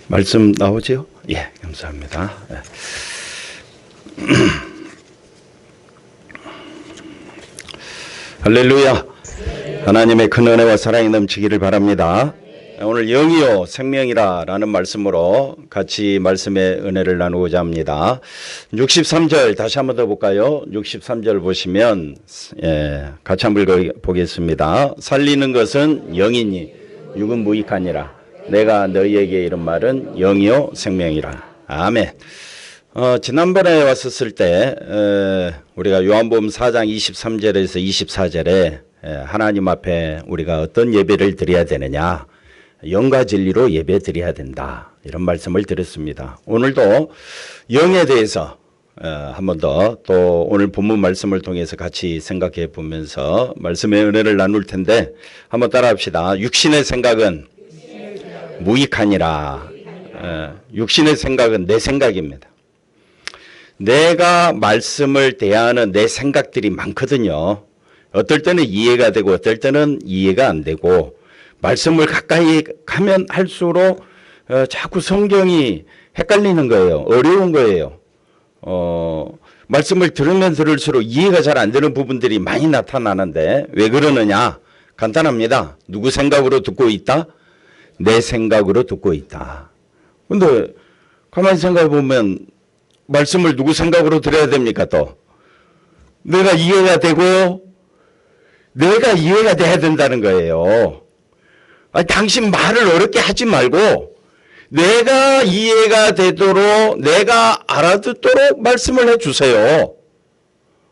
말씀 나오죠? 예, 감사합니다. 예. 할렐루야. 하나님의 큰 은혜와 사랑이 넘치기를 바랍니다. 오늘 영이요 생명이라 라는 말씀으로 같이 말씀의 은혜를 나누고자 합니다. 63절 다시 한번 더 볼까요? 63절 보시면 같이 한번 보겠습니다. 살리는 것은 영이니 육은 무익하니라. 내가 너희에게 이런 말은 영이요 생명이라. 아멘. 지난번에 왔었을 때 우리가 요한복음 4장 23절에서 24절에 하나님 앞에 우리가 어떤 예배를 드려야 되느냐, 영과 진리로 예배 드려야 된다, 이런 말씀을 드렸습니다. 오늘도 영에 대해서 한 번 더 또 오늘 본문 말씀을 통해서 같이 생각해 보면서 말씀의 은혜를 나눌 텐데 한번 따라 합시다. 육신의 생각은 무익하니라. 육신의 생각은 내 생각입니다. 내가 말씀을 대하는 내 생각들이 많거든요. 어떨 때는 이해가 되고 어떨 때는 이해가 안 되고, 말씀을 가까이 가면 할수록 자꾸 성경이 헷갈리는 거예요. 어려운 거예요. 말씀을 들으면 들을수록 이해가 잘 안 되는 부분들이 많이 나타나는데 왜 그러느냐? 간단합니다. 누구 생각으로 듣고 있다? 내 생각으로 듣고 있다. 근데 가만히 생각해 보면 말씀을 누구 생각으로 들어야 됩니까? 또 내가 이해가 되고 내가 이해가 돼야 된다는 거예요. 아니, 당신 말을 어렵게 하지 말고 내가 이해가 되도록, 내가 알아듣도록 말씀을 해주세요.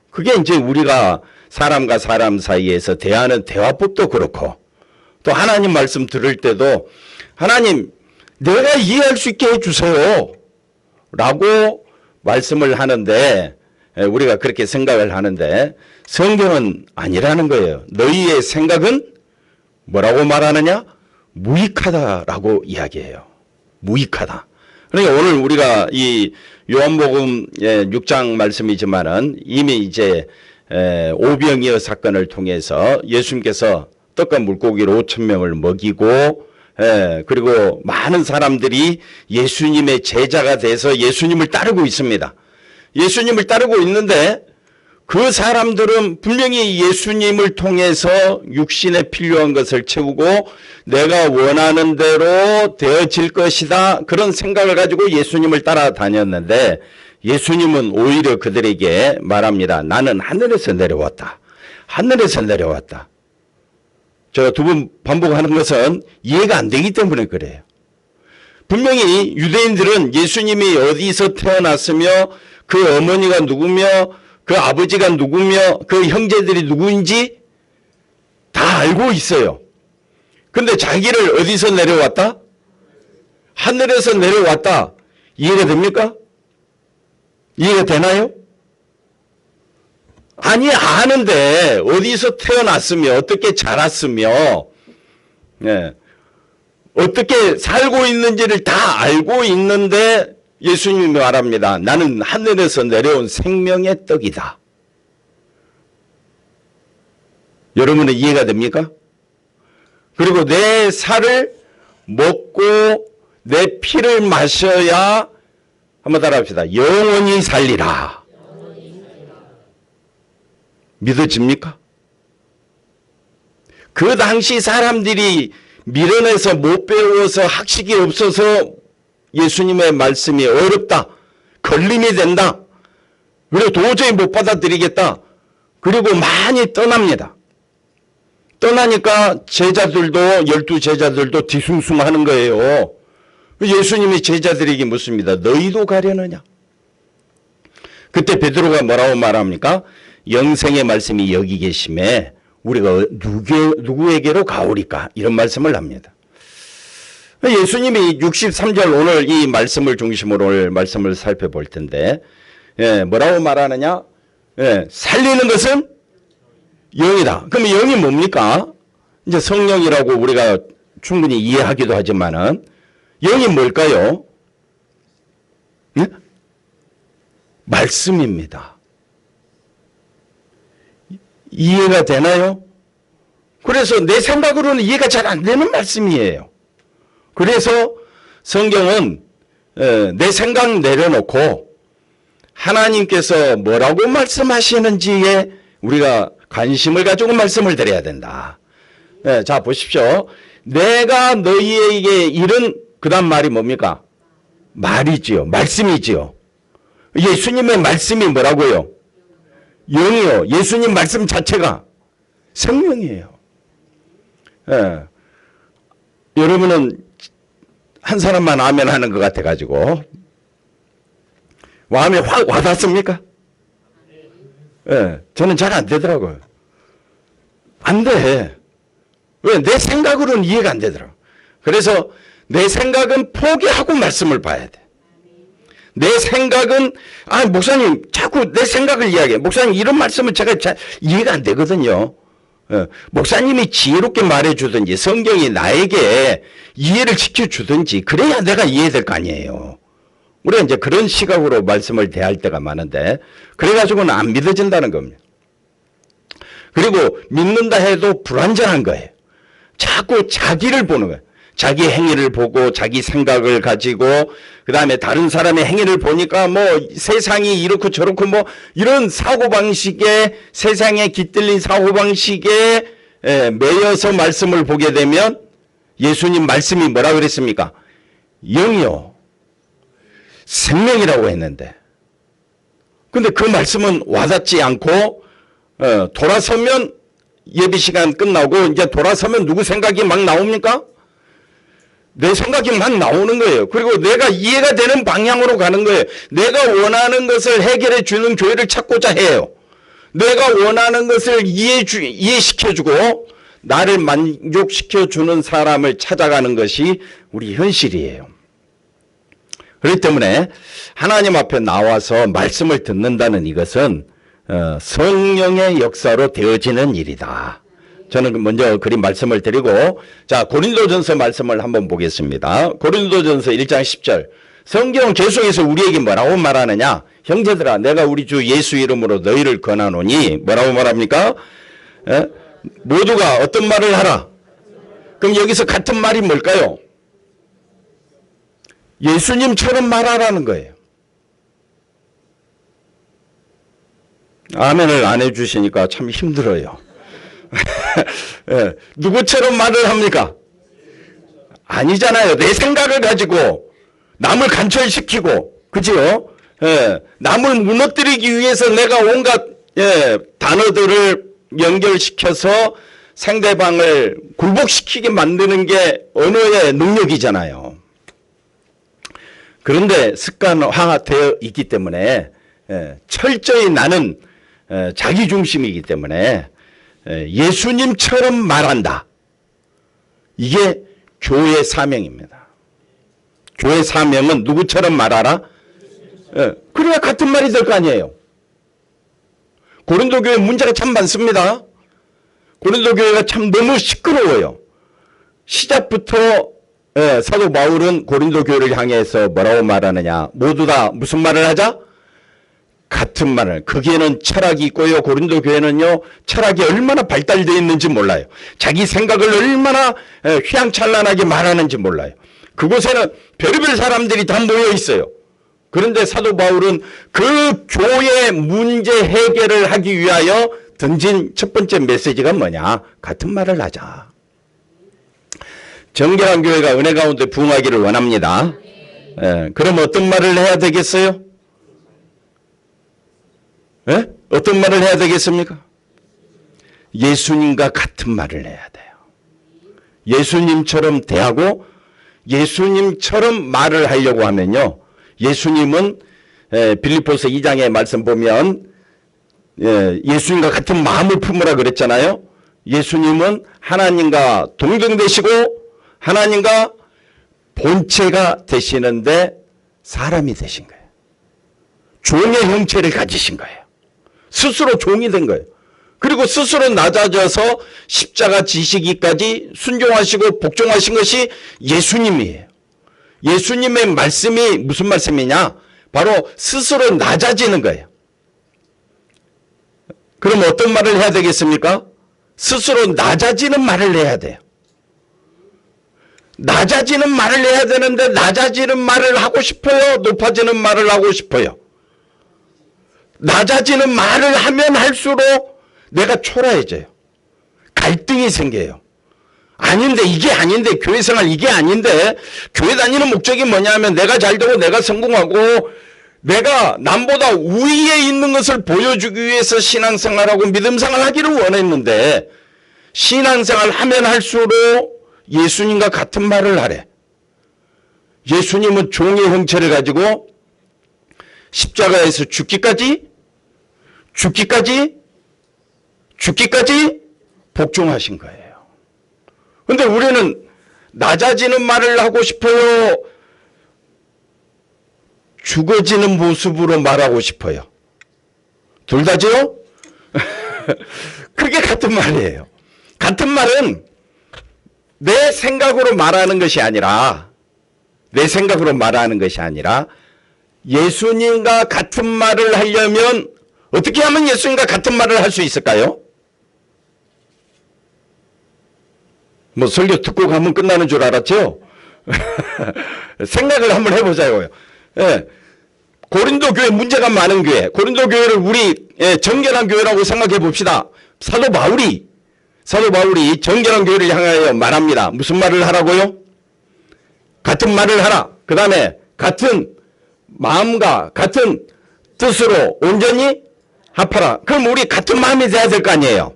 그게 이제 우리가 사람과 사람 사이에서 대하는 대화법도 그렇고, 또 하나님 말씀 들을 때도 하나님 내가 이해할 수 있게 해주세요 라고 말씀을 하는데, 우리가 그렇게 생각을 하는데 성경은 아니라는 거예요. 너희의 생각은 뭐라고 말하느냐? 무익하다라고 이야기해요. 무익하다. 그러니까 오늘 우리가 이 요한복음 6장 말씀이지만은 이미 이제 오병이어 사건을 통해서 예수님께서 떡과 물고기로 5,000명을 먹이고, 그리고 많은 사람들이 예수님의 제자가 돼서 예수님을 따르고 있습니다. 예수님을 따르고 있는데 그 사람들은 분명히 예수님을 통해서 육신에 필요한 것을 채우고 내가 원하는 대로 되어질 것이다, 그런 생각을 가지고 예수님을 따라다녔는데 예수님은 오히려 그들에게 말합니다. 나는 하늘에서 내려왔다. 하늘에서 내려왔다. 제가 두 번 반복하는 것은 이해가 안 되기 때문에 그래요. 분명히 유대인들은 예수님이 어디서 태어났으며 그 어머니가 누구며 그 아버지가 누구며 그 형제들이 누구인지 다 알고 있어요. 근데 자기를 어디서 내려왔다? 하늘에서 내려왔다. 이해가 됩니까? 이해가 되나요? 아니, 아는데 어디서 태어났으며 어떻게 자랐으며 어떻게 살고 있는지를 다 알고 있는데 예수님이 말합니다. 나는 하늘에서 내려온 생명의 떡이다. 여러분은 이해가 됩니까? 그리고 내 살을 먹고 내 피를 마셔야, 한번 따라합시다. 영원히 살리라. 믿어집니까? 그 당시 사람들이 밀어내서 못 배워서 학식이 없어서 예수님의 말씀이 어렵다, 걸림이 된다, 그리고 도저히 못 받아들이겠다, 그리고 많이 떠납니다. 떠나니까 제자들도, 12제자들도 뒤숭숭하는 거예요. 예수님이 제자들에게 묻습니다. 너희도 가려느냐? 그때 베드로가 뭐라고 말합니까? 영생의 말씀이 여기 계심에 우리가 누구에게로 가오리까? 이런 말씀을 합니다. 예수님이 63절 오늘 이 말씀을 중심으로 오늘 말씀을 살펴볼 텐데, 뭐라고 말하느냐? 살리는 것은 영이다. 그럼 영이 뭡니까? 이제 성령이라고 우리가 충분히 이해하기도 하지만은 영이 뭘까요? 말씀입니다. 이해가 되나요? 그래서 내 생각으로는 이해가 잘 안 되는 말씀이에요. 그래서 성경은 내 생각 내려놓고 하나님께서 뭐라고 말씀하시는지에 우리가 관심을 가지고 말씀을 드려야 된다. 자, 보십시오. 내가 너희에게 이른 그 다음 말이 뭡니까? 말이지요. 말씀이지요. 예수님의 말씀이 뭐라고요? 영이요. 예수님 말씀 자체가 생명이에요. 여러분은 한 사람만 아멘 하는 것 같아가지고 마음에 확 와닿습니까? 저는 잘 안 되더라고요. 안 돼. 왜? 내 생각으로는 이해가 안 되더라고요. 그래서 내 생각은 포기하고 말씀을 봐야 돼. 내 생각은 목사님 자꾸 내 생각을 이야기해. 목사님 이런 말씀은 제가 잘 이해가 안 되거든요. 목사님이 지혜롭게 말해주든지 성경이 나에게 이해를 시켜주든지 그래야 내가 이해될 거 아니에요. 우리가 이제 그런 시각으로 말씀을 대할 때가 많은데 그래가지고는 안 믿어진다는 겁니다. 그리고 믿는다 해도 불완전한 거예요. 자꾸 자기를 보는 거예요. 자기 행위를 보고 자기 생각을 가지고 그 다음에 다른 사람의 행위를 보니까 뭐 세상이 이렇고 저렇고 뭐 이런 사고방식에 세상에 깃들린 사고방식에 매여서 말씀을 보게 되면 예수님 말씀이 뭐라 그랬습니까? 영이요. 생명이라고 했는데 근데 그 말씀은 와닿지 않고 돌아서면 예배 시간 끝나고 이제 돌아서면 누구 생각이 막 나옵니까? 내 생각이 막 나오는 거예요. 그리고 내가 이해가 되는 방향으로 가는 거예요. 내가 원하는 것을 해결해 주는 교회를 찾고자 해요. 내가 원하는 것을 이해시켜주고 나를 만족시켜주는 사람을 찾아가는 것이 우리 현실이에요. 그렇기 때문에 하나님 앞에 나와서 말씀을 듣는다는 이것은 성령의 역사로 되어지는 일이다. 저는 먼저 그린 말씀을 드리고 자 고린도전서 말씀을 한번 보겠습니다. 고린도전서 1장 10절 성경 계속해서 우리에게 뭐라고 말하느냐. 형제들아 내가 우리 주 예수 이름으로 너희를 권하노니 뭐라고 말합니까? 모두가 어떤 말을 하라. 그럼 여기서 같은 말이 뭘까요? 예수님처럼 말하라는 거예요. 아멘을 안 해주시니까 참 힘들어요. 누구처럼 말을 합니까? 아니잖아요. 내 생각을 가지고 남을 간철시키고 그죠? 남을 무너뜨리기 위해서 내가 온갖 단어들을 연결시켜서 상대방을 굴복시키게 만드는 게 언어의 능력이잖아요. 그런데 습관화되어 있기 때문에 철저히 나는 자기중심이기 때문에 예수님처럼 말한다. 이게 교회 사명입니다. 교회 사명은 누구처럼 말하라? 그래야 같은 말이 될 거 아니에요. 고린도 교회 문제가 참 많습니다. 고린도 교회가 참 너무 시끄러워요. 시작부터 사도 바울은 고린도 교회를 향해서 뭐라고 말하느냐. 모두 다 무슨 말을 하자? 같은 말을. 거기에는 철학이 있고요. 고린도 교회는요. 철학이 얼마나 발달되어 있는지 몰라요. 자기 생각을 얼마나 휘황찬란하게 말하는지 몰라요. 그곳에는 별의별 사람들이 다 모여 있어요. 그런데 사도 바울은 그 교회 문제 해결을 하기 위하여 던진 첫 번째 메시지가 뭐냐? 같은 말을 하자. 정결한 교회가 은혜 가운데 부흥하기를 원합니다. 그럼 어떤 말을 해야 되겠어요? 어떤 말을 해야 되겠습니까? 예수님과 같은 말을 해야 돼요. 예수님처럼 대하고 예수님처럼 말을 하려고 하면요. 예수님은 빌립보서 2장의 말씀 보면 예수님과 같은 마음을 품으라 그랬잖아요. 예수님은 하나님과 동등되시고 하나님과 본체가 되시는데 사람이 되신 거예요. 종의 형체를 가지신 거예요. 스스로 종이 된 거예요. 그리고 스스로 낮아져서 십자가 지시기까지 순종하시고 복종하신 것이 예수님이에요. 예수님의 말씀이 무슨 말씀이냐? 바로 스스로 낮아지는 거예요. 그럼 어떤 말을 해야 되겠습니까? 스스로 낮아지는 말을 해야 돼요. 낮아지는 말을 해야 되는데 낮아지는 말을 하고 싶어요? 높아지는 말을 하고 싶어요? 낮아지는 말을 하면 할수록 내가 초라해져요. 갈등이 생겨요. 아닌데, 이게 아닌데, 교회 생활 이게 아닌데, 교회 다니는 목적이 뭐냐면 내가 잘되고 내가 성공하고 내가 남보다 우위에 있는 것을 보여주기 위해서 신앙생활하고 믿음생활 하기를 원했는데, 신앙생활 하면 할수록 예수님과 같은 말을 하래. 예수님은 종의 형체를 가지고 십자가에서 죽기까지 복종하신 거예요. 근데 우리는 낮아지는 말을 하고 싶어요? 죽어지는 모습으로 말하고 싶어요? 둘 다죠? 그게 같은 말이에요. 같은 말은 내 생각으로 말하는 것이 아니라 예수님과 같은 말을 하려면 어떻게 하면 예수님과 같은 말을 할 수 있을까요? 뭐 설교 듣고 가면 끝나는 줄 알았죠? 생각을 한번 해보자고요. 예. 고린도 교회 문제가 많은 교회, 고린도 교회를 우리 정결한 교회라고 생각해 봅시다. 사도 바울이 정결한 교회를 향하여 말합니다. 무슨 말을 하라고요? 같은 말을 하라. 그 다음에 같은 마음과 같은 뜻으로 온전히 합하라. 그럼 우리 같은 마음이 돼야 될 거 아니에요?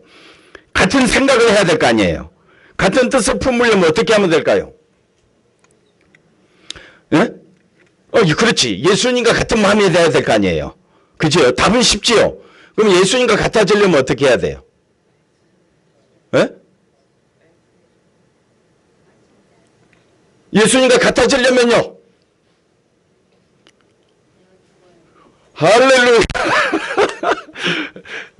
같은 생각을 해야 될 거 아니에요? 같은 뜻을 품으려면 어떻게 하면 될까요? 예? 그렇지. 예수님과 같은 마음이 돼야 될 거 아니에요? 그죠? 답은 쉽지요? 그럼 예수님과 같아지려면 어떻게 해야 돼요? 예? 예수님과 같아지려면요? 할렐루야.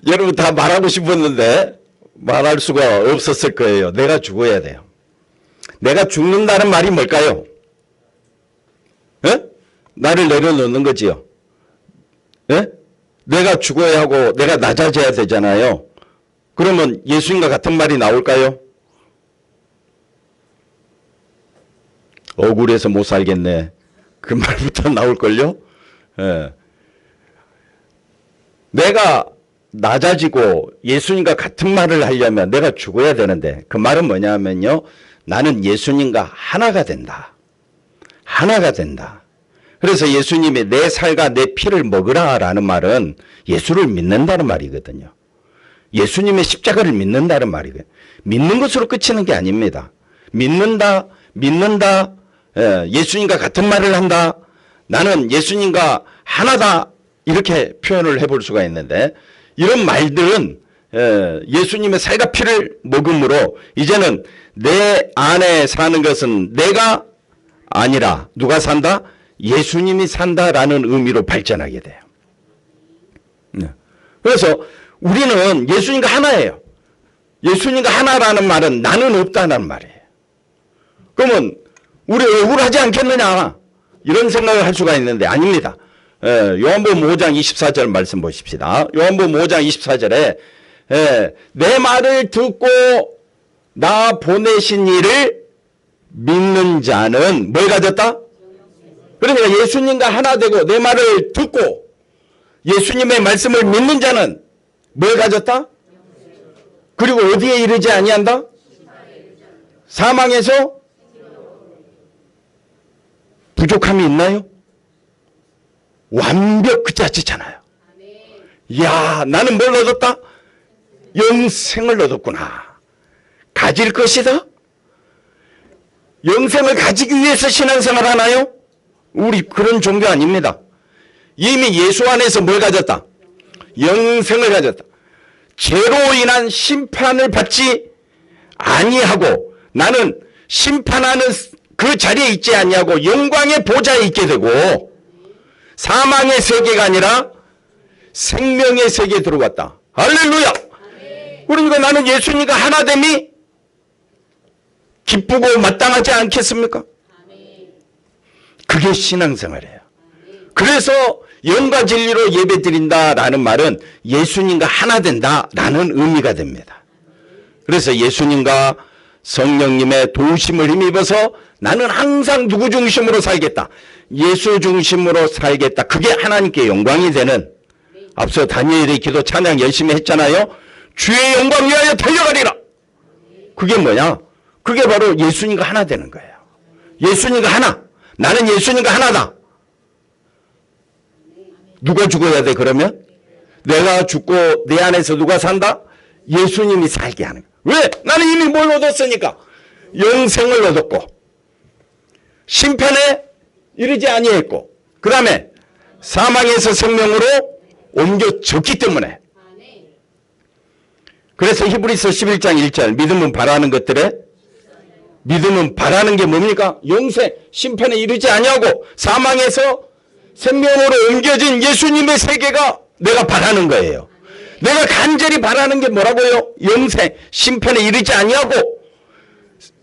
여러분 다 말하고 싶었는데 말할 수가 없었을 거예요. 내가 죽어야 돼요. 내가 죽는다는 말이 뭘까요? 예? 나를 내려놓는 거지요. 예? 내가 죽어야 하고 내가 낮아져야 되잖아요. 그러면 예수님과 같은 말이 나올까요? 억울해서 못 살겠네. 그 말부터 나올걸요? 예. 내가 낮아지고 예수님과 같은 말을 하려면 내가 죽어야 되는데 그 말은 뭐냐면요. 나는 예수님과 하나가 된다. 하나가 된다. 그래서 예수님이 내 살과 내 피를 먹으라 라는 말은 예수를 믿는다는 말이거든요. 예수님의 십자가를 믿는다는 말이거든요. 믿는 것으로 끝이는 게 아닙니다. 믿는다, 예수님과 같은 말을 한다. 나는 예수님과 하나다. 이렇게 표현을 해볼 수가 있는데 이런 말들은 예수님의 살과 피를 먹음으로 이제는 내 안에 사는 것은 내가 아니라 누가 산다? 예수님이 산다라는 의미로 발전하게 돼요. 그래서 우리는 예수님과 하나예요. 예수님과 하나라는 말은 나는 없다는 말이에요. 그러면 우리 억울하지 않겠느냐 이런 생각을 할 수가 있는데 아닙니다. 요한복음 5장 24절 말씀 보십시다. 요한복음 5장 24절에 내 말을 듣고 나 보내신 이를 믿는 자는 뭘 가졌다? 그러니까 예수님과 하나 되고 내 말을 듣고 예수님의 말씀을 믿는 자는 뭘 가졌다? 그리고 어디에 이르지 아니한다? 사망에서 부족함이 있나요? 완벽 그 자체잖아요. 이야, 나는 뭘 얻었다? 영생을 얻었구나. 가질 것이다? 영생을 가지기 위해서 신앙생활 하나요? 우리 그런 종교 아닙니다. 이미 예수 안에서 뭘 가졌다? 영생을 가졌다. 죄로 인한 심판을 받지 아니하고 나는 심판하는 그 자리에 있지 아니하고 영광의 보좌에 있게 되고 사망의 세계가 아니라 생명의 세계에 들어왔다. 할렐루야. 그러니까 나는 예수님과 하나됨이 기쁘고 마땅하지 않겠습니까? 그게 신앙생활이에요. 그래서 영과 진리로 예배드린다라는 말은 예수님과 하나 된다라는 의미가 됩니다. 그래서 예수님과 성령님의 도우심을 힘입어서 나는 항상 누구 중심으로 살겠다. 예수 중심으로 살겠다. 그게 하나님께 영광이 되는, 앞서 다니엘의 기도 찬양 열심히 했잖아요. 주의 영광 위하여 달려가리라. 그게 뭐냐? 그게 바로 예수님과 하나 되는 거예요. 예수님과 하나. 나는 예수님과 하나다. 누가 죽어야 돼 그러면? 내가 죽고 내 안에서 누가 산다? 예수님이 살게 하는 거예요. 왜? 나는 이미 뭘 얻었으니까. 영생을 얻었고 심판에 이르지 아니했고 그 다음에 사망에서 생명으로 옮겨졌기 때문에. 그래서 히브리서 11장 1절 믿음은 바라는 것들에, 믿음은 바라는 게 뭡니까? 영생, 심판에 이르지 아니하고 사망에서 생명으로 옮겨진 예수님의 세계가 내가 바라는 거예요. 내가 간절히 바라는 게 뭐라고요? 영생, 심판에 이르지 아니하고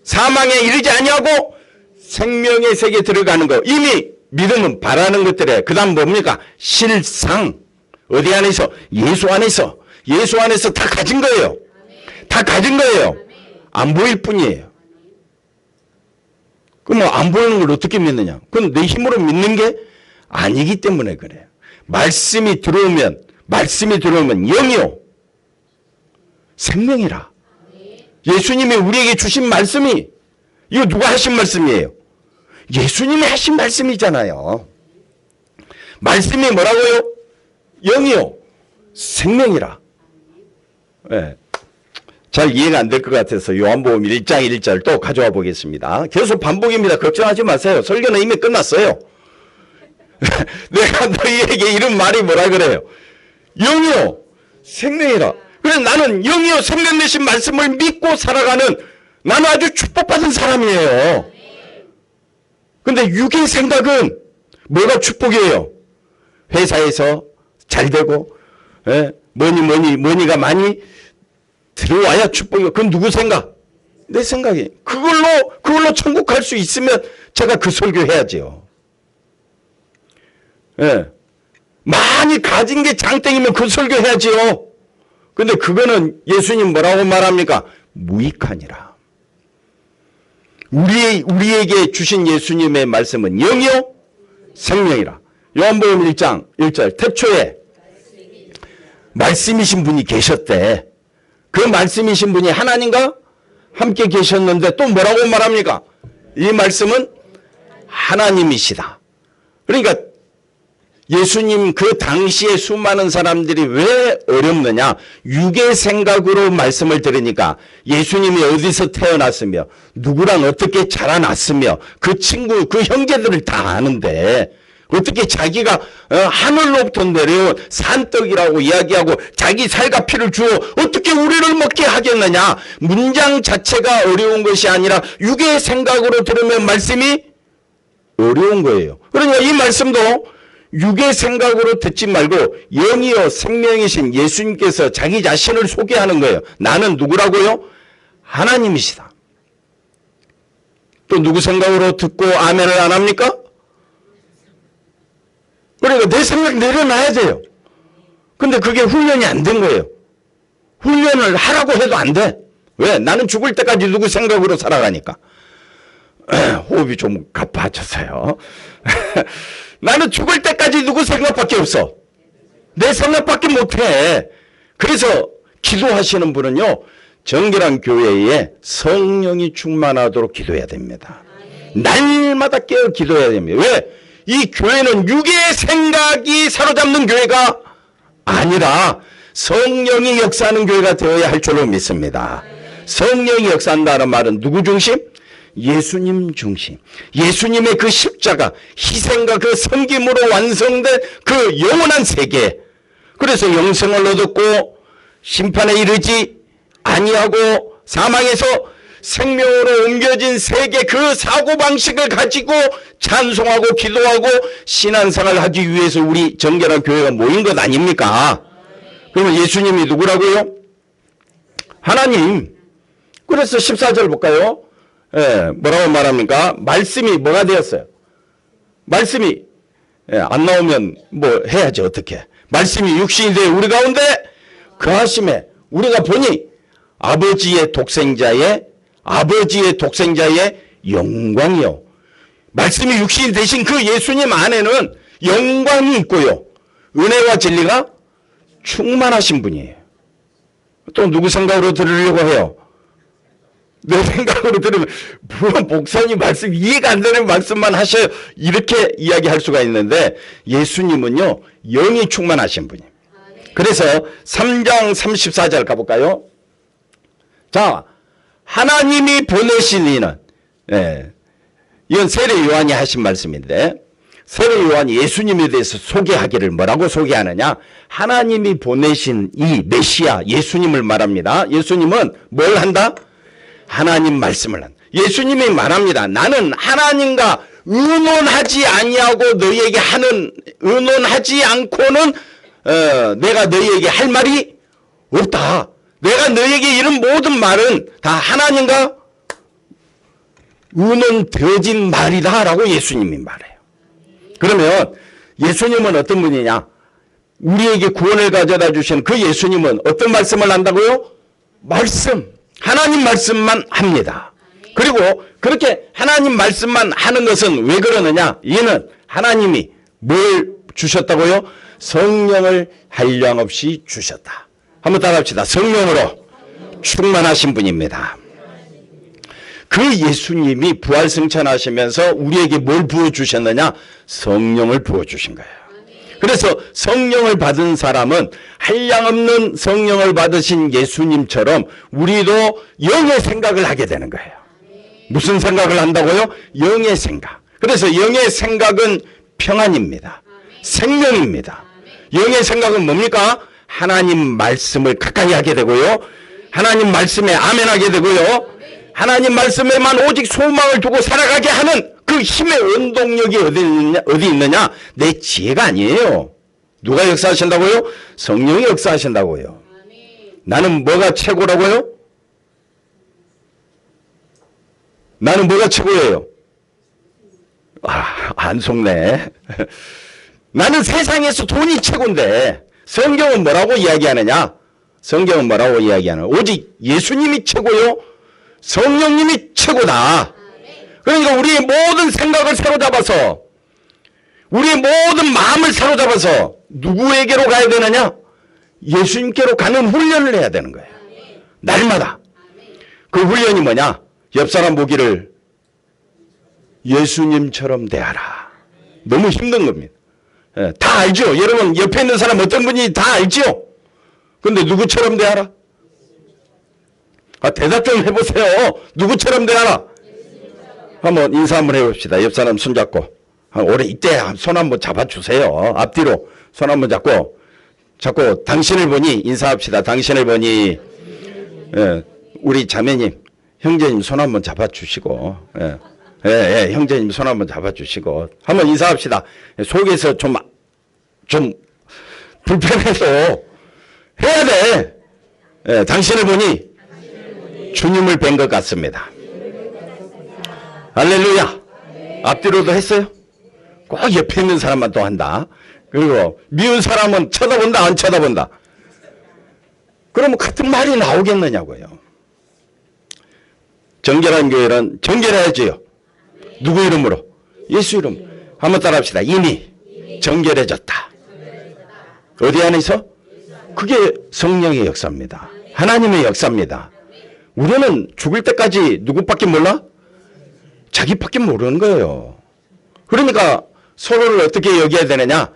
사망에 이르지 아니하고 생명의 세계에 들어가는 거. 이미 믿음은 바라는 것들에, 그 다음 뭡니까? 실상. 어디 안에서? 예수 안에서. 예수 안에서 다 가진 거예요. 다 가진 거예요. 안 보일 뿐이에요. 그럼 뭐 안 보이는 걸 어떻게 믿느냐? 그건 내 힘으로 믿는 게 아니기 때문에 그래요. 말씀이 들어오면 영이요 생명이라. 예수님이 우리에게 주신 말씀이, 이거 누가 하신 말씀이에요? 예수님이 하신 말씀이잖아요. 말씀이 뭐라고요? 영이요 생명이라. 네. 잘 이해가 안 될 것 같아서 요한복음 1장 1절 또 가져와 보겠습니다. 계속 반복입니다. 걱정하지 마세요. 설교는 이미 끝났어요. 내가 너희에게 이런 말이 뭐라 그래요? 영이요 생명이라. 그래서 나는 영이요 생명 되신 말씀을 믿고 살아가는, 나는 아주 축복받은 사람이에요. 근데 육의 생각은 뭐가 축복이에요? 회사에서 잘 되고, 뭐니가 많이 들어와야 축복이고, 그건 누구 생각? 내 생각이. 그걸로 천국 갈 수 있으면 제가 그 설교 해야지요. 예. 많이 가진 게 장땡이면 그 설교 해야지요. 근데 그거는 예수님 뭐라고 말합니까? 무익하니라. 우리에게 주신 예수님의 말씀은 영이요 생명이라. 요한복음 1장 1절 태초에 말씀이신 분이 계셨대. 그 말씀이신 분이 하나님과 함께 계셨는데 또 뭐라고 말합니까? 이 말씀은 하나님이시다. 그러니까 예수님 그 당시에 수많은 사람들이 왜 어렵느냐? 육의 생각으로 말씀을 들으니까 예수님이 어디서 태어났으며 누구랑 어떻게 자라났으며 그 친구 그 형제들을 다 아는데 어떻게 자기가 하늘로부터 내려온 산떡이라고 이야기하고 자기 살과 피를 주어 어떻게 우리를 먹게 하겠느냐? 문장 자체가 어려운 것이 아니라 육의 생각으로 들으면 말씀이 어려운 거예요. 그러니까 이 말씀도 육의 생각으로 듣지 말고 영이요 생명이신 예수님께서 자기 자신을 소개하는 거예요. 나는 누구라고요? 하나님이시다. 또 누구 생각으로 듣고 아멘을 안 합니까? 그러니까 내 생각 내려놔야 돼요. 근데 그게 훈련이 안 된 거예요. 훈련을 하라고 해도 안 돼. 왜? 나는 죽을 때까지 누구 생각으로 살아가니까. 호흡이 좀 가빠졌어요. 나는 죽을 때까지 누구 생각밖에 없어. 내 생각밖에 못해. 그래서 기도하시는 분은요, 정결한 교회에 성령이 충만하도록 기도해야 됩니다. 날마다 깨어 기도해야 됩니다. 왜? 이 교회는 육의 생각이 사로잡는 교회가 아니라 성령이 역사하는 교회가 되어야 할 줄로 믿습니다. 성령이 역사한다는 말은 누구 중심? 예수님 중심. 예수님의 그 십자가, 희생과 그 섬김으로 완성된 그 영원한 세계. 그래서 영생을 얻었고 심판에 이르지 아니하고 사망에서 생명으로 옮겨진 세계, 그 사고방식을 가지고 찬송하고 기도하고 신앙생활을 하기 위해서 우리 정결한 교회가 모인 것 아닙니까? 그러면 예수님이 누구라고요? 하나님. 그래서 14절 볼까요? 뭐라고 말합니까? 말씀이 뭐가 되었어요? 말씀이 안 나오면 뭐 해야지 어떻게? 말씀이 육신이 되어 우리 가운데 거하심에 우리가 보니 아버지의 독생자의 아버지의 독생자의 영광이요. 말씀이 육신이 되신 그 예수님 안에는 영광이 있고요. 은혜와 진리가 충만하신 분이에요. 또 누구 생각으로 들으려고 해요? 내 생각으로 들으면 물론 목사님 말씀 이해가 안 되는 말씀만 하셔요. 이렇게 이야기할 수가 있는데 예수님은요. 영이 충만하신 분이에요. 그래서 3장 34절 가볼까요? 자, 하나님이 보내신 이는 이건 세례 요한이 하신 말씀인데 세례 요한이 예수님에 대해서 소개하기를 뭐라고 소개하느냐? 하나님이 보내신 이 메시아 예수님을 말합니다. 예수님은 뭘 한다? 하나님 말씀을 한다. 예수님이 말합니다. 나는 하나님과 의논하지 아니하고 너희에게 하는 의논하지 않고는 내가 너희에게 할 말이 없다. 내가 너희에게 이런 모든 말은 다 하나님과 의논되어진 말이다 라고 예수님이 말해요. 그러면 예수님은 어떤 분이냐? 우리에게 구원을 가져다 주신 그 예수님은 어떤 말씀을 한다고요? 말씀. 하나님 말씀만 합니다. 그리고 그렇게 하나님 말씀만 하는 것은 왜 그러느냐? 이는 하나님이 뭘 주셨다고요? 성령을 한량없이 주셨다. 한번 따라합시다. 성령으로 충만하신 분입니다. 그 예수님이 부활승천하시면서 우리에게 뭘 부어주셨느냐? 성령을 부어주신 거예요. 그래서 성령을 받은 사람은 한량없는 성령을 받으신 예수님처럼 우리도 영의 생각을 하게 되는 거예요. 무슨 생각을 한다고요? 영의 생각. 그래서 영의 생각은 평안입니다. 생명입니다. 영의 생각은 뭡니까? 하나님 말씀을 가까이 하게 되고요. 하나님 말씀에 아멘하게 되고요. 하나님 말씀에만 오직 소망을 두고 살아가게 하는 그 힘의 원동력이 어디 있느냐? 내 지혜가 아니에요. 누가 역사하신다고요? 성령이 역사하신다고요. 나는 뭐가 최고라고요? 나는 뭐가 최고예요? 안 속네. 나는 세상에서 돈이 최고인데 성경은 뭐라고 이야기하느냐? 성경은 뭐라고 이야기하느냐? 오직 예수님이 최고요. 성령님이 최고다. 그러니까 우리의 모든 생각을 사로잡아서 우리의 모든 마음을 사로잡아서 누구에게로 가야 되느냐? 예수님께로 가는 훈련을 해야 되는 거예요. 날마다. 그 훈련이 뭐냐? 옆 사람 보기를 예수님처럼 대하라. 너무 힘든 겁니다. 다 알죠? 여러분 옆에 있는 사람 어떤 분이 다 알죠? 근데 누구처럼 대하라? 대답 좀 해보세요. 누구처럼 대하라? 한번 인사 한번 해봅시다. 옆 사람 손잡고. 올해 이때 손 한번 잡아주세요. 앞뒤로 손 한번 잡고 당신을 보니 인사합시다. 당신을 보니 우리 자매님 형제님 손 한번 잡아주시고 형제님 손 한번 잡아주시고 한번 인사합시다. 속에서 좀 불편해서 해야 돼. 당신을 보니 주님을 뵌 것 같습니다. 할렐루야. 앞뒤로도 했어요? 꼭 옆에 있는 사람만 또 한다. 그리고 미운 사람은 쳐다본다 안 쳐다본다. 그러면 같은 말이 나오겠느냐고요. 정결한 교회는 정결해야지요. 누구 이름으로? 예수 이름. 한번 따라합시다. 이미 정결해졌다. 어디 안에서? 그게 성령의 역사입니다. 하나님의 역사입니다. 우리는 죽을 때까지 누구밖에 몰라? 자기밖에 모르는 거예요. 그러니까 서로를 어떻게 여겨야 되느냐?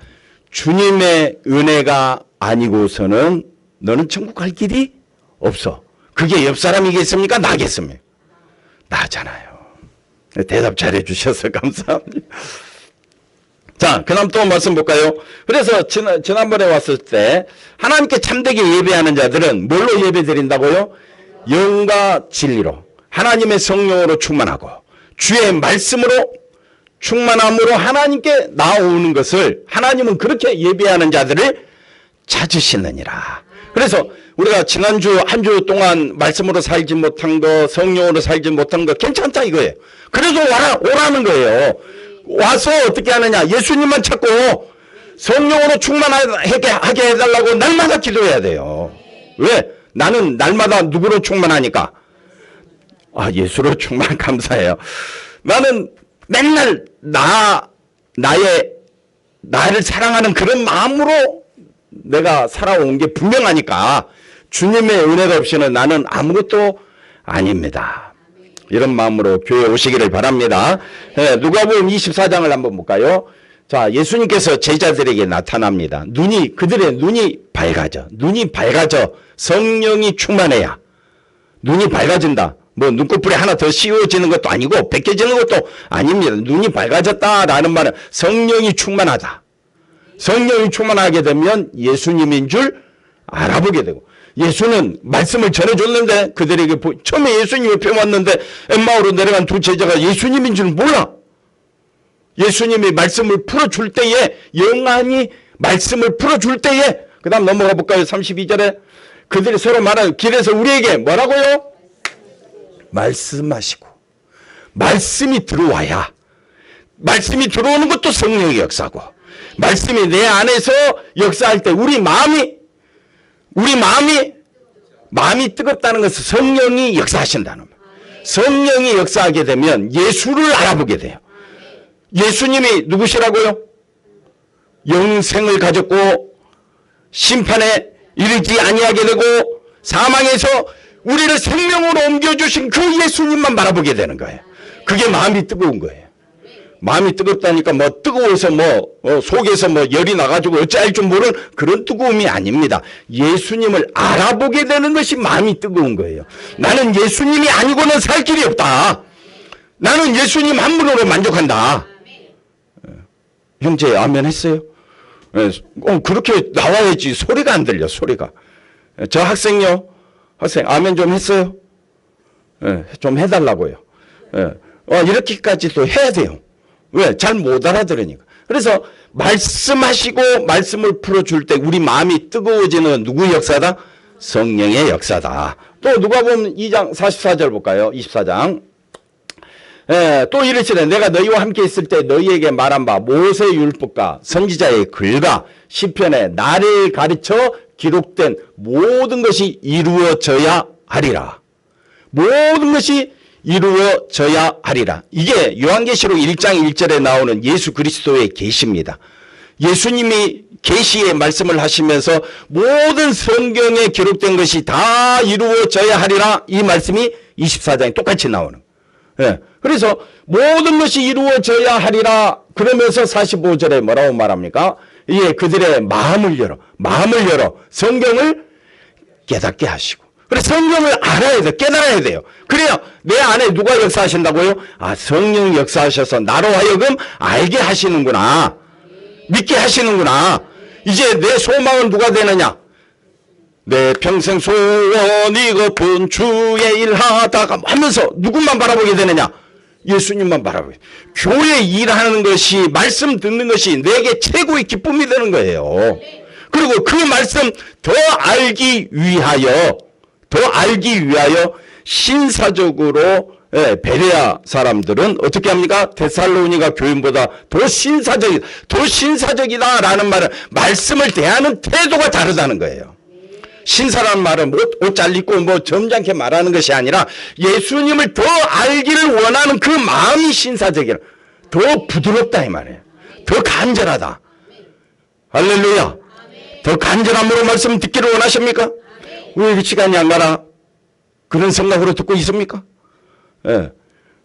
주님의 은혜가 아니고서는 너는 천국 갈 길이 없어. 그게 옆 사람이겠습니까? 나겠습니까? 나잖아요. 대답 잘해 주셔서 감사합니다. 자, 그 다음 또 말씀 볼까요? 그래서 지난번에 왔을 때 하나님께 참되게 예배하는 자들은 뭘로 예배 드린다고요? 영과 진리로 하나님의 성령으로 충만하고 주의 말씀으로 충만함으로 하나님께 나오는 것을 하나님은 그렇게 예배하는 자들을 찾으시느니라. 그래서 우리가 지난주 한 주 동안 말씀으로 살지 못한 거, 성령으로 살지 못한 거 괜찮다 이거예요. 그래도 오라는 거예요. 와서 어떻게 하느냐? 예수님만 찾고 성령으로 충만하게 하게 해달라고 날마다 기도해야 돼요. 왜? 나는 날마다 누구로 충만하니까? 아, 예수로 정말 감사해요. 나는 맨날 나를 사랑하는 그런 마음으로 내가 살아온 게 분명하니까 주님의 은혜가 없이는 나는 아무것도 아닙니다. 이런 마음으로 교회 오시기를 바랍니다. 누가복음 24장을 한번 볼까요? 자, 예수님께서 제자들에게 나타납니다. 그들의 눈이 밝아져. 눈이 밝아져. 성령이 충만해야. 눈이 밝아진다. 뭐 눈꺼풀이 하나 더 씌워지는 것도 아니고 벗겨지는 것도 아닙니다. 눈이 밝아졌다라는 말은 성령이 충만하다. 성령이 충만하게 되면 예수님인 줄 알아보게 되고, 예수는 말씀을 전해줬는데 그들에게 처음에 예수님 옆에 왔는데 엠마오로 내려간 두 제자가 예수님인 줄 몰라. 예수님이 말씀을 풀어줄 때에, 영안이 말씀을 풀어줄 때에, 그 다음 넘어가 볼까요? 32절에 그들이 서로 말하는 길에서 우리에게 뭐라고요? 말씀하시고. 말씀이 들어와야, 말씀이 들어오는 것도 성령의 역사고, 말씀이 내 안에서 역사할 때 우리 마음이 뜨겁다는 것은 성령이 역사하신다는 거예요. 성령이 역사하게 되면 예수를 알아보게 돼요. 예수님이 누구시라고요? 영생을 가졌고 심판에 이르지 아니하게 되고 사망에서 우리를 생명으로 옮겨주신 그 예수님만 바라보게 되는 거예요. 그게 마음이 뜨거운 거예요. 마음이 뜨겁다니까 뭐 뜨거워서 속에서 열이 나가지고 어찌할 줄 모르는 그런 뜨거움이 아닙니다. 예수님을 알아보게 되는 것이 마음이 뜨거운 거예요. 나는 예수님이 아니고는 살 길이 없다. 나는 예수님 한 분으로 만족한다. 형제 아멘 했어요? 그렇게 나와야지. 소리가 안 들려. 소리가. 저 학생요. 학생 아멘 좀 했어요? 좀 해달라고요. 이렇게까지 또 해야 돼요. 왜? 잘 못 알아들으니까. 그래서 말씀하시고 말씀을 풀어줄 때 우리 마음이 뜨거워지는 누구의 역사다? 성령의 역사다. 또 누가복음 2장 44절 볼까요? 24장. 또 이르시되 내가 너희와 함께 있을 때 너희에게 말한 바 모세의 율법과 선지자의 글과 시편에 나를 가르쳐 기록된 모든 것이 이루어져야 하리라. 모든 것이 이루어져야 하리라. 이게 요한계시록 1장 1절에 나오는 예수 그리스도의 계시입니다. 예수님이 계시의 말씀을 하시면서 모든 성경에 기록된 것이 다 이루어져야 하리라. 이 말씀이 24장에 똑같이 나오는 거예요. 그래서 모든 것이 이루어져야 하리라. 그러면서 45절에 뭐라고 말합니까? 이게 그들의 마음을 열어 성경을 깨닫게 하시고. 그래서 성경을 알아야 돼요. 깨달아야 돼요. 그래야 내 안에 누가 역사하신다고요? 아, 성령 역사하셔서 나로 하여금 알게 하시는구나. 믿게 하시는구나. 이제 내 소망은 누가 되느냐? 내 평생 소원이 고픈 주의 일하다가 하면서 누구만 바라보게 되느냐? 예수님만 바라보게. 교회 일하는 것이, 말씀 듣는 것이 내게 최고의 기쁨이 되는 거예요. 그리고 그 말씀 더 알기 위하여 신사적으로, 베레아 사람들은 어떻게 합니까? 데살로니가 교인보다 더 신사적이다라는 말은 말씀을 대하는 태도가 다르다는 거예요. 신사라는 말은 옷 잘 입고 점잖게 말하는 것이 아니라 예수님을 더 알기를 원하는 그 마음이 신사적이라. 더 부드럽다 이 말이에요. 더 간절하다. 할렐루야. 더 간절함으로 말씀 듣기를 원하십니까? 왜 시간이 안 가나? 그런 생각으로 듣고 있습니까?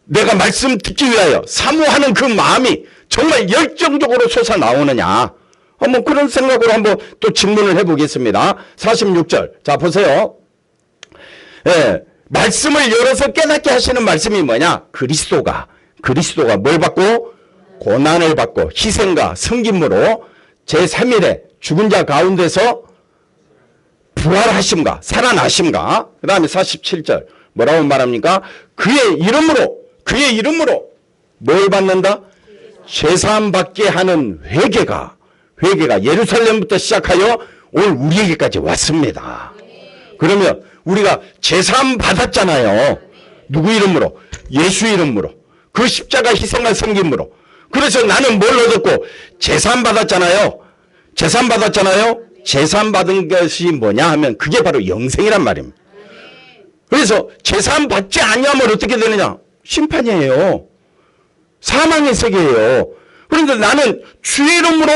내가 말씀 듣기 위하여 사모하는 그 마음이 정말 열정적으로 솟아나오느냐? 한번 그런 생각으로 한번 또 질문을 해보겠습니다. 46절. 자, 보세요. 말씀을 열어서 깨닫게 하시는 말씀이 뭐냐? 그리스도가 뭘 받고? 고난을 받고 희생과 섬김으로 제3일에 죽은 자 가운데서 부활하심과 살아나심과, 그 다음에 47절 뭐라고 말합니까? 그의 이름으로 뭘 받는다? 죄사함 받게 하는 회개가 예루살렘부터 시작하여 오늘 우리에게까지 왔습니다. 그러면 우리가 죄사함 받았잖아요. 누구 이름으로? 예수 이름으로. 그 십자가 희생과 섬김으로. 그래서 나는 뭘 얻었고? 죄사함 받았잖아요. 죄사함 받은 것이 뭐냐 하면 그게 바로 영생이란 말입니다. 그래서 제사함 받지 아니하면 어떻게 되느냐? 심판이에요. 사망의 세계예요. 그런데 나는 주의 이름으로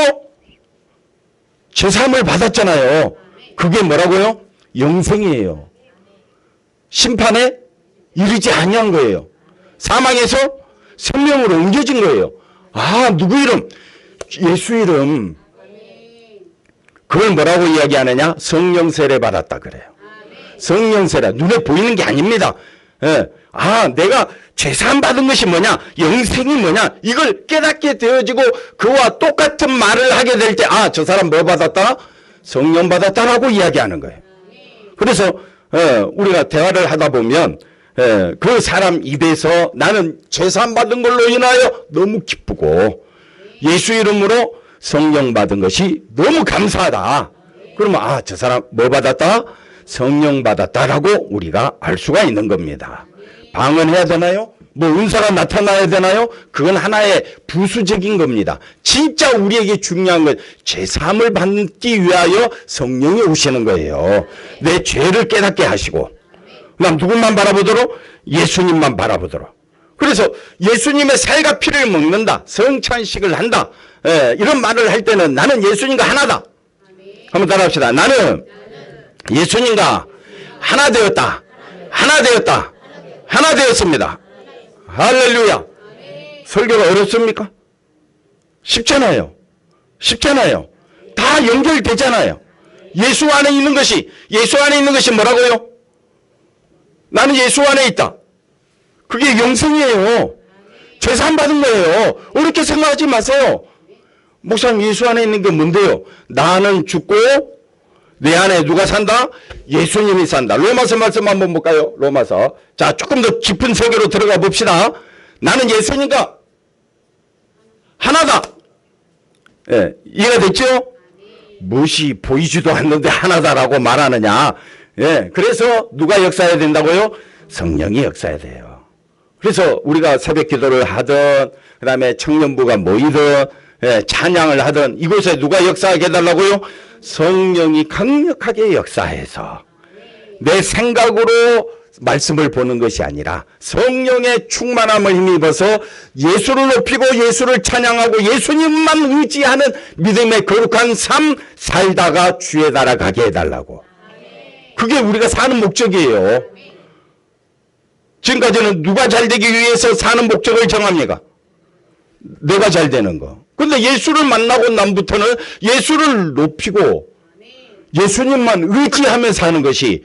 제사함을 받았잖아요. 그게 뭐라고요? 영생이에요. 심판에 이르지 아니한 거예요. 사망에서 생명으로 옮겨진 거예요. 아, 누구 이름? 예수 이름. 그걸 뭐라고 이야기하느냐? 성령 세례 받았다 그래요. 성령 세례. 눈에 보이는 게 아닙니다. 예. 아, 내가 죄사함 받은 것이 뭐냐? 영생이 뭐냐? 이걸 깨닫게 되어지고 그와 똑같은 말을 하게 될 때, 아, 저 사람 뭐 받았다? 성령 받았다라고 이야기하는 거예요. 그래서 우리가 대화를 하다 보면 그 사람 입에서 나는 죄사함 받은 걸로 인하여 너무 기쁘고 예수 이름으로 성령 받은 것이 너무 감사하다. 그러면 아, 저 사람 뭐 받았다? 성령 받았다라고 우리가 알 수가 있는 겁니다. 방언해야 되나요? 뭐 은사가 나타나야 되나요? 그건 하나의 부수적인 겁니다. 진짜 우리에게 중요한 건 죄사함을 받기 위하여 성령이 오시는 거예요. 내 죄를 깨닫게 하시고 그럼 누구만 바라보도록? 예수님만 바라보도록. 그래서 예수님의 살과 피를 먹는다. 성찬식을 한다. 이런 말을 할 때는 나는 예수님과 하나다. 한번 따라합시다. 나는 예수님과 하나 되었다. 하나 되었다. 하나 되었습니다. 할렐루야. 설교가 어렵습니까? 쉽잖아요. 쉽잖아요. 다 연결되잖아요. 예수 안에 있는 것이 뭐라고요? 나는 예수 안에 있다. 그게 영생이에요. 죄사함 받은 거예요. 어렵게 생각하지 마세요. 목사님, 예수 안에 있는 게 뭔데요? 나는 죽고 내 안에 누가 산다? 예수님이 산다. 로마서 말씀 한번 볼까요? 로마서. 자, 조금 더 깊은 세계로 들어가 봅시다. 나는 예수님과 하나다. 예, 이해가 됐죠? 무엇이 보이지도 않는데 하나다라고 말하느냐. 예, 그래서 누가 역사해야 된다고요? 성령이 역사해야 돼요. 그래서 우리가 새벽 기도를 하든 그 다음에 청년부가 모이든 찬양을 하든 이곳에 누가 역사하게 해달라고요? 성령이 강력하게 역사해서 내 생각으로 말씀을 보는 것이 아니라 성령의 충만함을 힘입어서 예수를 높이고 예수를 찬양하고 예수님만 의지하는 믿음의 거룩한 삶 살다가 주에 날아가게 해달라고. 그게 우리가 사는 목적이에요. 지금까지는 누가 잘 되기 위해서 사는 목적을 정합니까? 내가 잘 되는 거. 근데 예수를 만나고 남부터는 예수를 높이고 예수님만 의지하며 사는 것이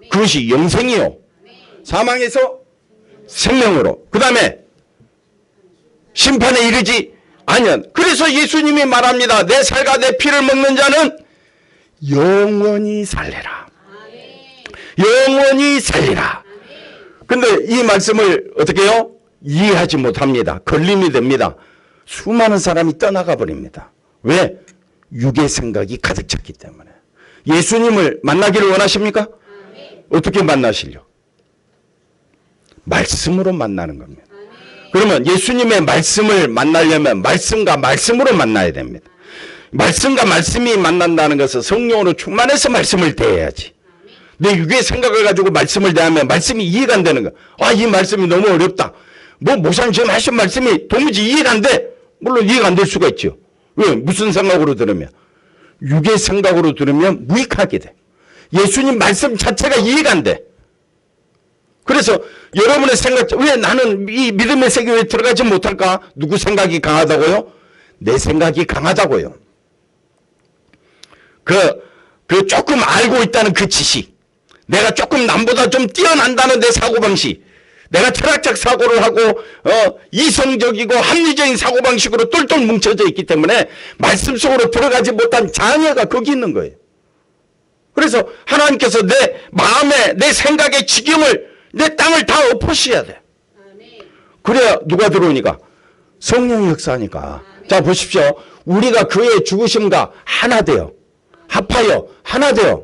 그것이 영생이요. 사망에서 생명으로. 그 다음에 심판에 이르지 아니한. 그래서 예수님이 말합니다. 내 살과 내 피를 먹는 자는 영원히 살리라. 영원히 살리라. 근데 이 말씀을 어떻게 해요? 이해하지 못합니다. 걸림이 됩니다. 수많은 사람이 떠나가 버립니다. 왜? 육의 생각이 가득 찼기 때문에. 예수님을 만나기를 원하십니까? 어떻게 만나시려? 말씀으로 만나는 겁니다. 그러면 예수님의 말씀을 만나려면 말씀과 말씀으로 만나야 됩니다. 말씀과 말씀이 만난다는 것은 성령으로 충만해서 말씀을 대해야지. 내 육의 생각을 가지고 말씀을 대하면 말씀이 이해가 안 되는 거야. 아, 이 말씀이 너무 어렵다. 목사님 지금 하신 말씀이 도무지 이해가 안 돼. 물론 이해가 안 될 수가 있죠. 왜? 무슨 생각으로 들으면? 육의 생각으로 들으면 무익하게 돼. 예수님 말씀 자체가 이해가 안 돼. 그래서 여러분의 생각, 왜 나는 이 믿음의 세계에 왜 들어가지 못할까? 누구 생각이 강하다고요? 내 생각이 강하다고요. 그 조금 알고 있다는 그 지식. 내가 조금 남보다 좀 뛰어난다는 내 사고방식. 내가 철학적 사고를 하고 이성적이고 합리적인 사고방식으로 똘똘 뭉쳐져 있기 때문에 말씀 속으로 들어가지 못한 장애가 거기 있는 거예요. 그래서 하나님께서 내 마음에 내 생각의 지경을 내 땅을 다 엎으셔야 돼. 그래야 누가 들어오니까? 성령이 역사하니까. 자 보십시오. 우리가 그의 죽으심과 하나 되어 합하여 하나 되어.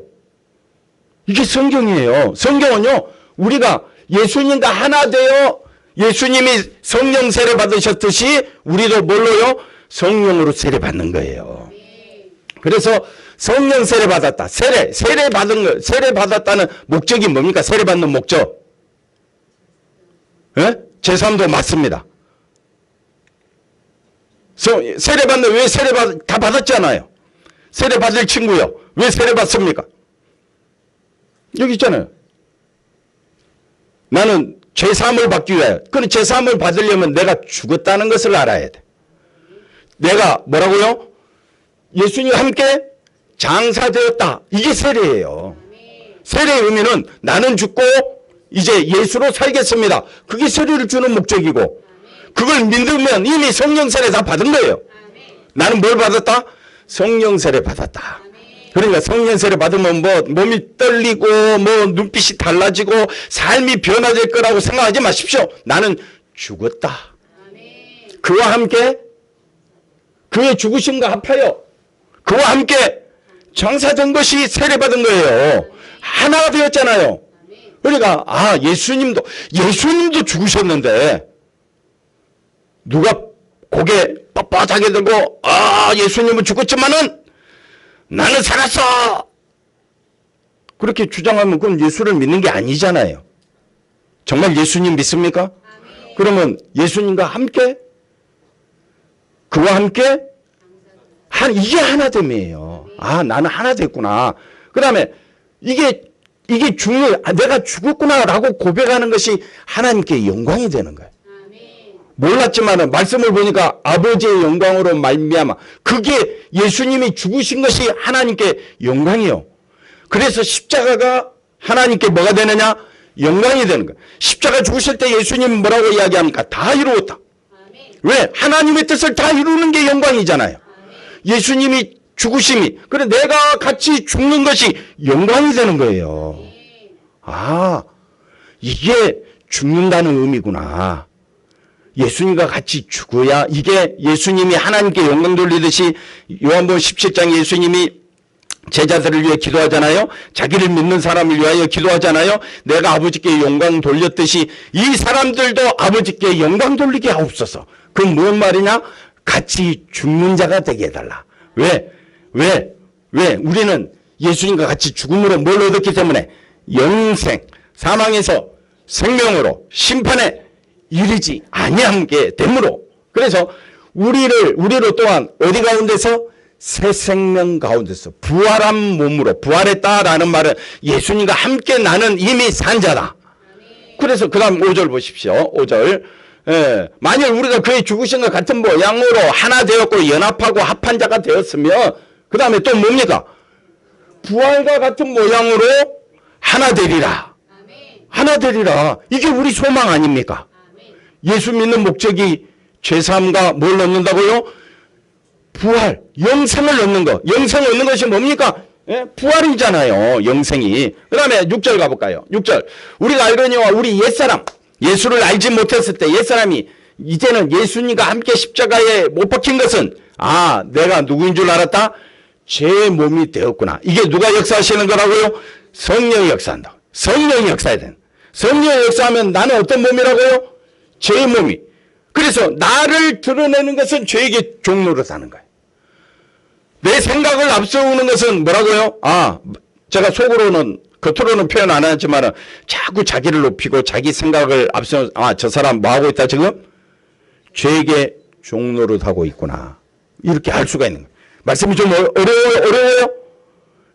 이게 성경이에요. 성경은요. 우리가 예수님과 하나 되어 예수님이 성령 세례 받으셨듯이 우리도 뭘로요? 성령으로 세례 받는 거예요. 그래서 성령 세례 받았다. 세례 받은 거, 세례 받았다는 목적이 뭡니까? 세례 받는 목적. 예? 제사함도 맞습니다. 세례받는 왜 다 받았잖아요. 세례받을 친구요. 왜 세례받습니까? 여기 있잖아요. 나는 죄사함을 받기 위해. 그럼 죄사함을 받으려면 내가 죽었다는 것을 알아야 돼. 내가 뭐라고요? 예수님과 함께 장사되었다. 이게 세례예요. 세례의 의미는 나는 죽고 이제 예수로 살겠습니다. 그게 세례를 주는 목적이고 그걸 믿으면 이미 성령 세례 다 받은 거예요. 나는 뭘 받았다? 성령 세례 받았다. 그러니까 성령 세례 받으면 뭐 몸이 떨리고 뭐 눈빛이 달라지고 삶이 변화될 거라고 생각하지 마십시오. 나는 죽었다. 그와 함께 그의 죽으심과 합하여 그와 함께 장사된 것이 세례받은 거예요. 하나가 되었잖아요. 그러니까 예수님도 죽으셨는데 누가 고개 뻣뻣하게 들고 예수님은 죽었지만은 나는 살았어. 그렇게 주장하면 그건 예수를 믿는 게 아니잖아요. 정말 예수님 믿습니까? 그러면 예수님과 함께 그와 함께 이게 하나됨이에요. 나는 하나 됐구나. 그 다음에 이게 내가 죽었구나라고 고백하는 것이 하나님께 영광이 되는 거예요. 몰랐지만은 말씀을 보니까 아버지의 영광으로 말미암아 그게 예수님이 죽으신 것이 하나님께 영광이요. 그래서 십자가가 하나님께 뭐가 되느냐? 영광이 되는 거예요. 십자가 죽으실 때 예수님 뭐라고 이야기합니까? 다 이루었다. 왜? 하나님의 뜻을 다 이루는 게 영광이잖아요. 예수님이 죽으심이 그래 내가 같이 죽는 것이 영광이 되는 거예요. 이게 죽는다는 의미구나. 예수님과 같이 죽어야 이게 예수님이 하나님께 영광 돌리듯이 요한복음 17장에 예수님이 제자들을 위해 기도하잖아요. 자기를 믿는 사람을 위하여 기도하잖아요. 내가 아버지께 영광 돌렸듯이 이 사람들도 아버지께 영광 돌리게 하옵소서. 그건 무슨 말이냐? 같이 죽는 자가 되게 해달라. 왜? 우리는 예수님과 같이 죽음으로 뭘 얻었기 때문에 영생, 사망에서 생명으로 심판에 이르지 아니하게 되므로 그래서 우리로 또한 어디 가운데서 새 생명 가운데서 부활한 몸으로 부활했다라는 말은 예수님과 함께 나는 이미 산 자다. 그래서 그 다음 5절 보십시오. 5절 만일 우리가 그의 죽으신과 같은 모양으로 하나 되었고 연합하고 합한 자가 되었으면 그 다음에 또 뭡니까? 부활과 같은 모양으로 하나 되리라. 하나 되리라. 이게 우리 소망 아닙니까? 예수 믿는 목적이 죄사함과 뭘 얻는다고요? 부활, 영생을 얻는 거. 영생을 얻는 것이 뭡니까? 부활이잖아요. 영생이. 그 다음에 6절 가볼까요? 6절. 우리가 알거니와 우리 옛사람, 예수를 알지 못했을 때 옛사람이 이제는 예수님과 함께 십자가에 못 박힌 것은 내가 누구인 줄 알았다? 제 몸이 되었구나. 이게 누가 역사하시는 거라고요? 성령이 역사한다. 성령이 역사해야 된다. 성령이 역사하면 나는 어떤 몸이라고요? 제 몸이. 그래서 나를 드러내는 것은 죄에게 종로로 사는 거예요. 내 생각을 앞세우는 것은 뭐라고요? 제가 겉으로는 표현 안 하지만 자꾸 자기를 높이고 자기 생각을 앞세우는 저 사람 뭐 하고 있다 지금? 죄에게 종로로 하고 있구나. 이렇게 알 수가 있는 거예요. 말씀이 좀 어려워요?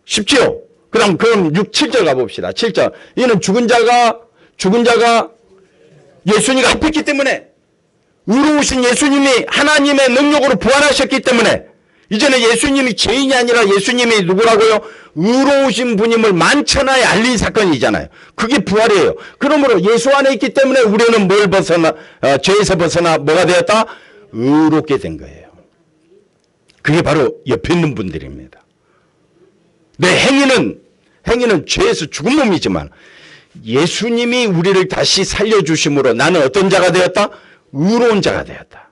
쉽지요? 그럼 7절 가봅시다. 7절. 이는 죽은 자가 예수님과 합했기 때문에 의로우신 예수님이 하나님의 능력으로 부활하셨기 때문에 이제는 예수님이 죄인이 아니라 예수님이 누구라고요? 의로우신 분임을 만천하에 알린 사건이잖아요. 그게 부활이에요. 그러므로 예수 안에 있기 때문에 우리는 뭘 죄에서 벗어나 뭐가 되었다? 의롭게 된 거예요. 그게 바로 옆에 있는 분들입니다. 내 행위는 죄에서 죽은 몸이지만 예수님이 우리를 다시 살려주심으로 나는 어떤 자가 되었다? 의로운 자가 되었다.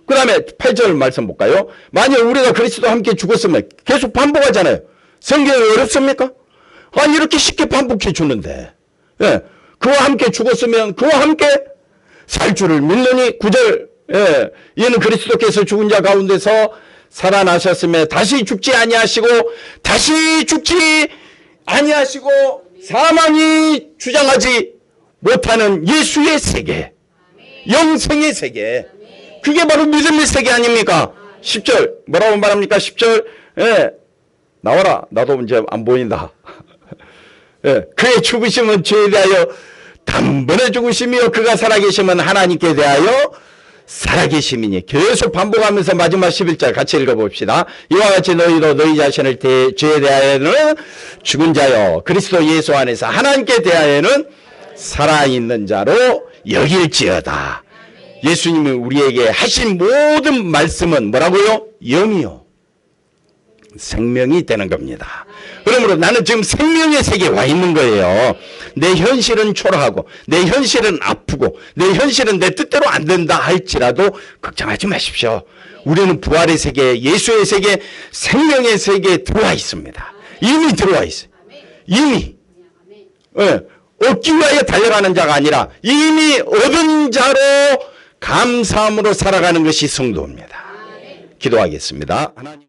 그 다음에 8절 말씀 볼까요? 만약 우리가 그리스도와 함께 죽었으면 계속 반복하잖아요. 성경이 어렵습니까? 이렇게 쉽게 반복해 주는데 그와 함께 죽었으면 그와 함께 살 줄을 믿느니 9절 이는 그리스도께서 죽은 자 가운데서 살아나셨으며 다시 죽지 아니하시고 사망이 주장하지 못하는 예수의 세계 영생의 세계. 그게 바로 믿음의 세계 아닙니까? 10절 뭐라고 말합니까? 10절 예, 나와라. 나도 이제 안 보인다. 예, 그의 죽으심은 죄에 대하여 단번에 죽으심이요 그가 살아계시면 하나님께 대하여 살아계심이니. 계속 반복하면서 마지막 11절 같이 읽어봅시다. 이와 같이 너희도 너희 자신을 죄에 대하여는 죽은 자요 그리스도 예수 안에서 하나님께 대하여는 살아있는 자로 여길지어다. 예수님이 우리에게 하신 모든 말씀은 뭐라고요? 영이요 생명이 되는 겁니다. 그러므로 나는 지금 생명의 세계에 와 있는 거예요. 내 현실은 초라하고 내 현실은 아프고 내 현실은 내 뜻대로 안 된다 할지라도 걱정하지 마십시오. 우리는 부활의 세계, 예수의 세계, 생명의 세계에 들어와 있습니다. 이미 들어와 있어요. 이미. 예, 얻기 위하여 달려가는 자가 아니라 이미 얻은 자로 감사함으로 살아가는 것이 성도입니다. 기도하겠습니다. 하나님.